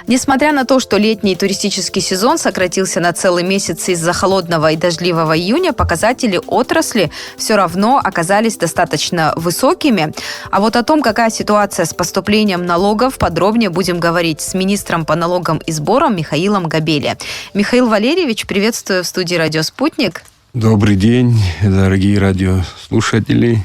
Несмотря на то, что летний туристический сезон сократился на целый месяц из-за холодного и дождливого июня, показатели отрасли все равно оказались достаточно высокими. А вот о том, какая ситуация с поступлением налогов, подробнее будем говорить с министром по налогам и сборам Михаилом Габелли. Михаил Валерьевич, приветствую в студии «Радио Спутник». Добрый день, дорогие радиослушатели.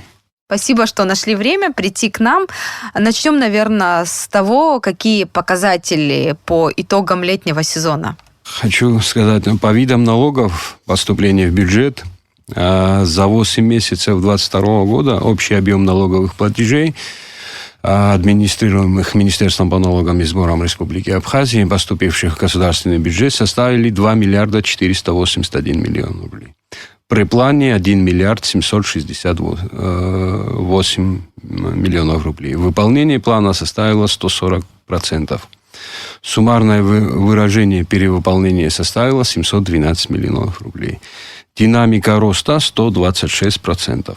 Спасибо, что нашли время прийти к нам. Начнем, наверное, с того, какие показатели по итогам летнего сезона. Хочу сказать, по видам налогов поступления в бюджет за 8 месяцев 2022 года общий объем налоговых платежей, администрируемых Министерством по налогам и сборам Республики Абхазия, поступивших в государственный бюджет, составили 2 миллиарда 481 миллион рублей. При плане 1 миллиард 768 миллионов рублей. Выполнение плана составило 140%. Суммарное выражение перевыполнения составило 712 миллионов рублей. Динамика роста 126%.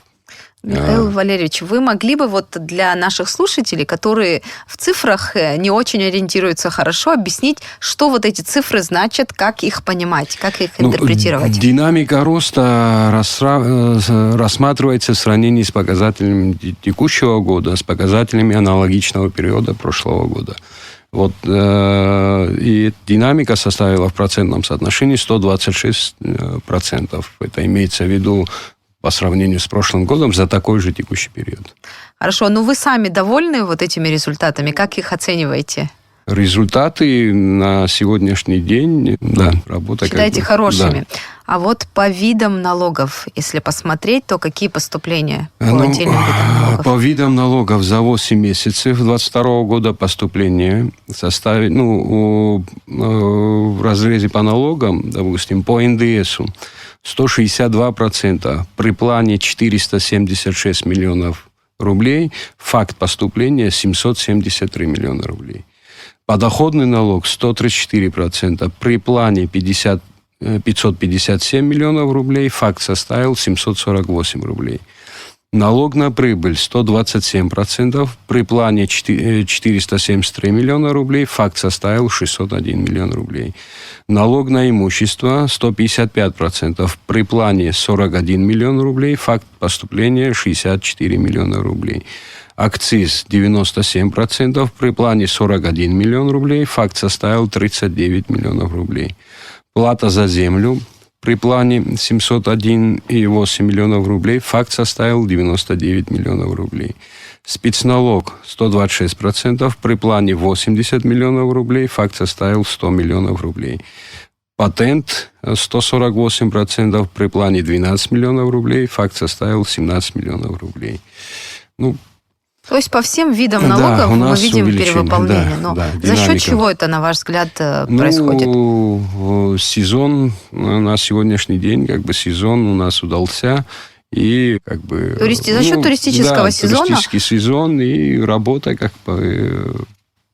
Михаил Валерьевич, вы могли бы вот для наших слушателей, которые в цифрах не очень ориентируются хорошо, объяснить, что вот эти цифры значат, как их понимать, как их интерпретировать? Динамика роста рассматривается в сравнении с показателями текущего года, с показателями аналогичного периода прошлого года. Вот, и динамика составила в процентном соотношении 126%. Это имеется в виду по сравнению с прошлым годом за такой же текущий период. Хорошо, но вы сами довольны вот этими результатами? Как их оцениваете? Результаты на сегодняшний день, да, работа... Считаете хорошими? Да. А вот по видам налогов, если посмотреть, то какие поступления по отдельным видам налогов? По видам налогов за 8 месяцев 2022 года поступления составили, в разрезе по налогам, допустим, по НДСу 162%, при плане 476 миллионов рублей, факт поступления 773 миллиона рублей. Подоходный налог 134%, при плане 557 миллионов рублей, факт составил 748 рублей. Налог на прибыль 127%, при плане 473 миллиона рублей, факт составил 601 миллион рублей. Налог на имущество 155%, при плане 41 миллион рублей, факт поступления 64 миллиона рублей. Акциз 97%, при плане 41 миллион рублей, факт составил 39 миллионов рублей. Плата за землю при плане 701,8 миллионов рублей, факт составил 99 миллионов рублей. Спецналог 126%, при плане 80 миллионов рублей, факт составил 100 миллионов рублей. Патент 148%, при плане 12 миллионов рублей, факт составил 17 миллионов рублей. То есть по всем видам налогов мы видим перевыполнение. Но за счет чего это, на ваш взгляд, происходит? Сезон на сегодняшний день, сезон у нас удался. И за счет туристического сезона? Туристический сезон и работа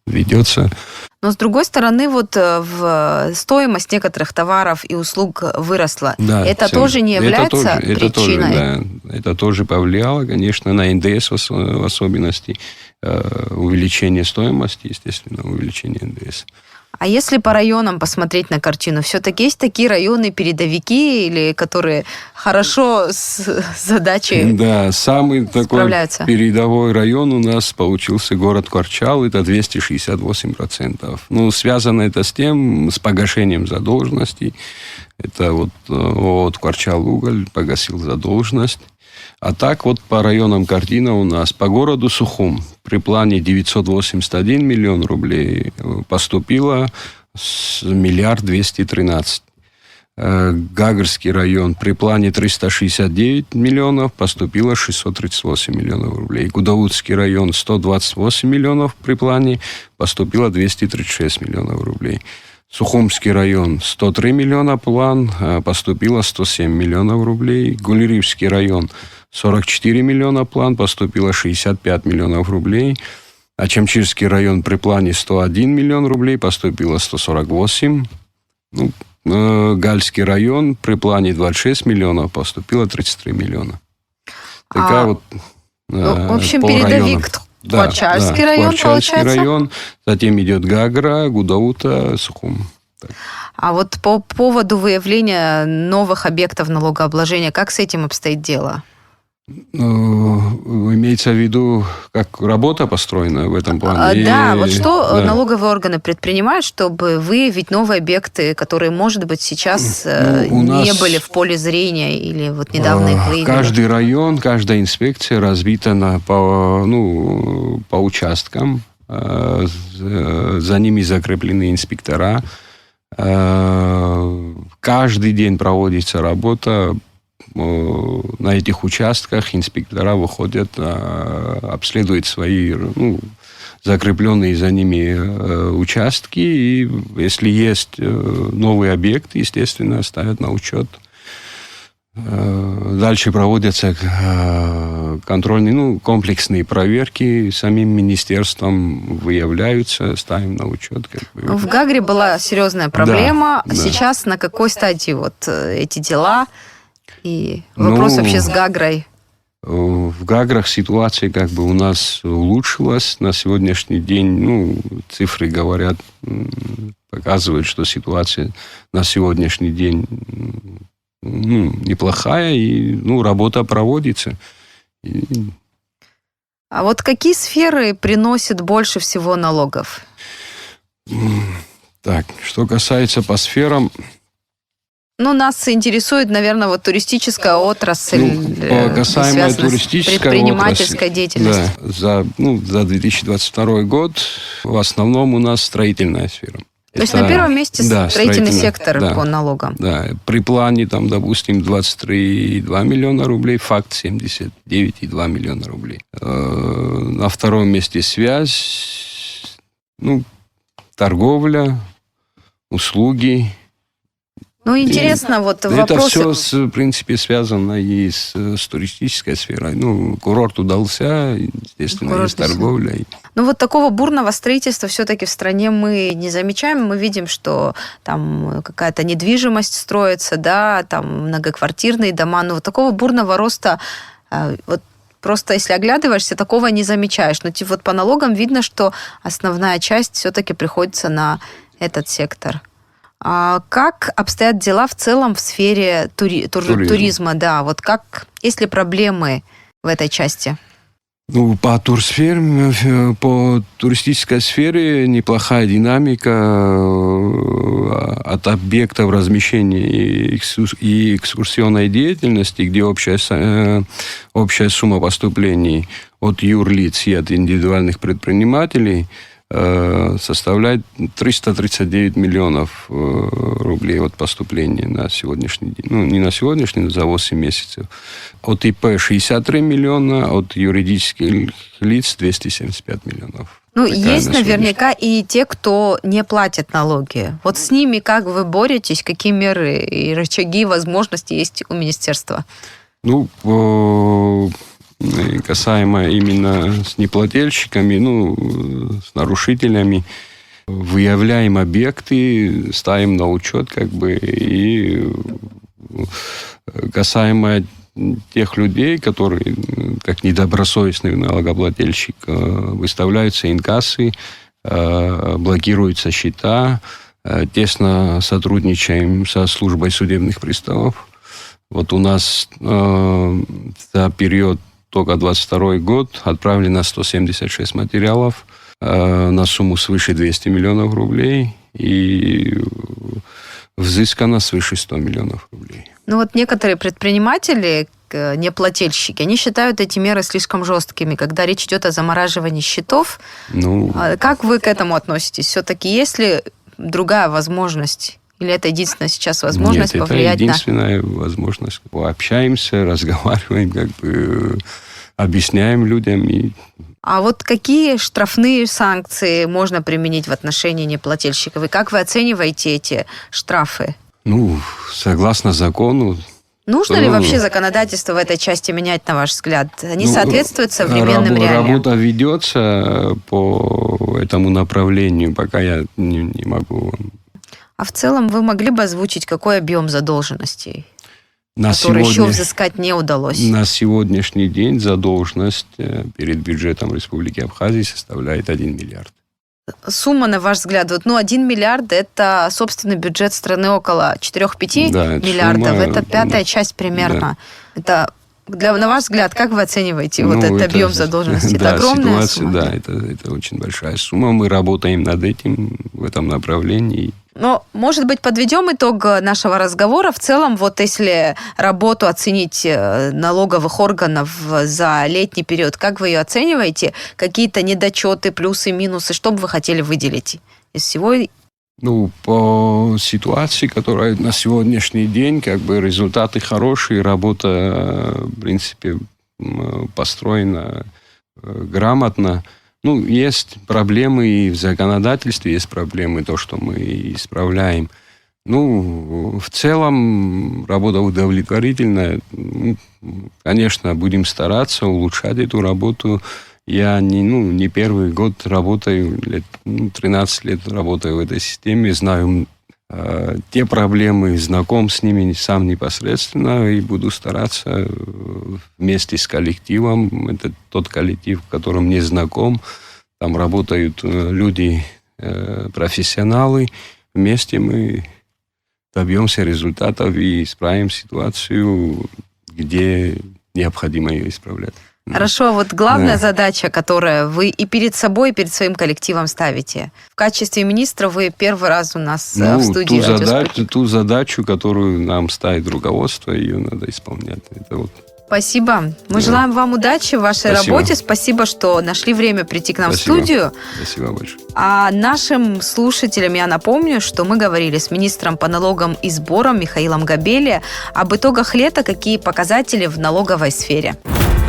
ведется. Но, с другой стороны, стоимость некоторых товаров и услуг выросла. Да, это тоже не является причиной? Это тоже повлияло, конечно, на НДС в особенности. Увеличение стоимости, естественно, увеличение НДС. А если по районам посмотреть на картину, все-таки есть такие районы-передовики, или которые хорошо с задачей самый справляются? Такой передовой район у нас получился город Корчал, это 268%. Связано это с погашением задолженностей. Это Корчал уголь погасил задолженность. А так по районам картина у нас. По городу Сухум при плане 981 миллион рублей поступило миллиард 213. Гагарский район при плане 369 миллионов поступило 638 миллионов рублей. Гудаутский район 128 миллионов при плане поступило 236 миллионов рублей. Сухумский район 103 миллиона план, поступило 107 миллионов рублей. Гулиривский район 44 миллиона план, поступило 65 миллионов рублей. Ачамчирский район при плане 101 миллион рублей, поступило 148. Гальский район при плане 26 миллионов, поступило 33 миллиона. В общем, передовик Кварчальский район, Кварчальский получается? район, затем идет Гагра, Гудаута, Сухум. Так. А вот по поводу выявления новых объектов налогообложения, как с этим обстоит дело? Имеется в виду, как работа построена в этом плане? Да, вот что налоговые органы предпринимают, чтобы выявить новые объекты, которые, может быть, сейчас не были в поле зрения или вот недавно их выявили? Каждый район, каждая инспекция разбита по участкам. За ними закреплены инспектора. Каждый день проводится работа. На этих участках инспектора выходят, обследуют свои закрепленные за ними участки. И если есть новый объект, естественно, ставят на учет. Дальше проводятся контрольные, комплексные проверки. Самим министерством выявляются, ставим на учет. В Гагре была серьезная проблема. Да. Сейчас на какой стадии вот эти дела? И вопрос вообще с Гагрой. В Гаграх ситуация у нас улучшилась. На сегодняшний день, цифры говорят, показывают, что ситуация на сегодняшний день неплохая, и работа проводится. А вот какие сферы приносят больше всего налогов? Так, что касается по сферам... Нас интересует, наверное, вот туристическая отрасль, касаемо туристической предпринимательская деятельность. Да, за 2022 год в основном у нас строительная сфера. То есть на первом месте строительный сектор по налогам. Да, при плане, допустим, 23,2 миллиона рублей, факт 79,2 миллиона рублей. На втором месте связь, торговля, услуги. Интересно, вот вопрос... вопрос... Это все, в принципе, связано и с туристической сферой. Курорт удался, естественно, и с торговлей. Вот такого бурного строительства все-таки в стране мы не замечаем. Мы видим, что там какая-то недвижимость строится, да, там многоквартирные дома. Но вот такого бурного роста, вот просто если оглядываешься, такого не замечаешь. Но вот по налогам видно, что основная часть все-таки приходится на этот сектор. А как обстоят дела в целом в сфере туризма? Да, вот есть ли проблемы в этой части? По турсфере, по туристической сфере неплохая динамика от объектов размещения и экскурсионной деятельности, где общая сумма поступлений от юрлиц и от индивидуальных предпринимателей составляет 339 миллионов рублей от поступления на сегодняшний день. Не на сегодняшний, но за 8 месяцев. От ИП 63 миллиона, от юридических лиц 275 миллионов. Есть наверняка и те, кто не платит налоги. Вот с ними как вы боретесь? Какие меры и рычаги, возможности есть у министерства? Касаемо именно с неплательщиками, с нарушителями, выявляем объекты, ставим на учет, и касаемо тех людей, которые, как недобросовестный налогоплательщик, выставляются инкассы, блокируются счета, тесно сотрудничаем со службой судебных приставов. Вот у нас за период только 22 год отправлено 176 материалов на сумму свыше 200 миллионов рублей и взыскано свыше 100 миллионов рублей. Некоторые предприниматели, неплательщики, они считают эти меры слишком жесткими, когда речь идет о замораживании счетов. Как вы к этому относитесь? Все-таки есть ли другая возможность? Или это единственная сейчас возможность повлиять на... Нет, это единственная возможность. Общаемся, разговариваем, объясняем людям. А вот какие штрафные санкции можно применить в отношении неплательщиков? И как вы оцениваете эти штрафы? Согласно закону. Нужно ли вообще законодательство в этой части менять, на ваш взгляд? Они соответствуют современным реалиям? Работа ведется по этому направлению, пока я не могу... А в целом вы могли бы озвучить, какой объем задолженностей? которые еще взыскать не удалось? На сегодняшний день задолженность перед бюджетом Республики Абхазия составляет 1 миллиард. Сумма, на ваш взгляд, 1 миллиард – это собственный бюджет страны около 4-5 миллиардов. Сумма, это пятая часть примерно. Да. На ваш взгляд, как вы оцениваете этот объем задолженности? Это огромная сумма? Да, это очень большая сумма. Мы работаем над этим, в этом направлении. Но, может быть, подведем итог нашего разговора. В целом, если работу оценить налоговых органов за летний период, как вы ее оцениваете? Какие-то недочеты, плюсы, минусы? Что бы вы хотели выделить из всего? По ситуации, которая на сегодняшний день, результаты хорошие, работа, в принципе, построена грамотно. Есть проблемы и в законодательстве, есть проблемы, то, что мы исправляем. В целом, работа удовлетворительная. Конечно, будем стараться улучшать эту работу. Я не первый год работаю, 13 лет работаю в этой системе, знаю те проблемы, знаком с ними сам непосредственно и буду стараться вместе с коллективом, это тот коллектив, в котором не знаком, там работают люди, профессионалы, вместе мы добьемся результатов и исправим ситуацию, где необходимо ее исправлять. Хорошо, главная задача, которую вы и перед собой, и перед своим коллективом ставите. В качестве министра вы первый раз у нас в студии «Радио». Ту задачу, которую нам ставит руководство, ее надо исполнять. Спасибо. Мы желаем вам удачи в вашей работе. Спасибо, что нашли время прийти к нам в студию. Спасибо большое. А нашим слушателям я напомню, что мы говорили с министром по налогам и сборам Михаилом Габелия об итогах лета, какие показатели в налоговой сфере.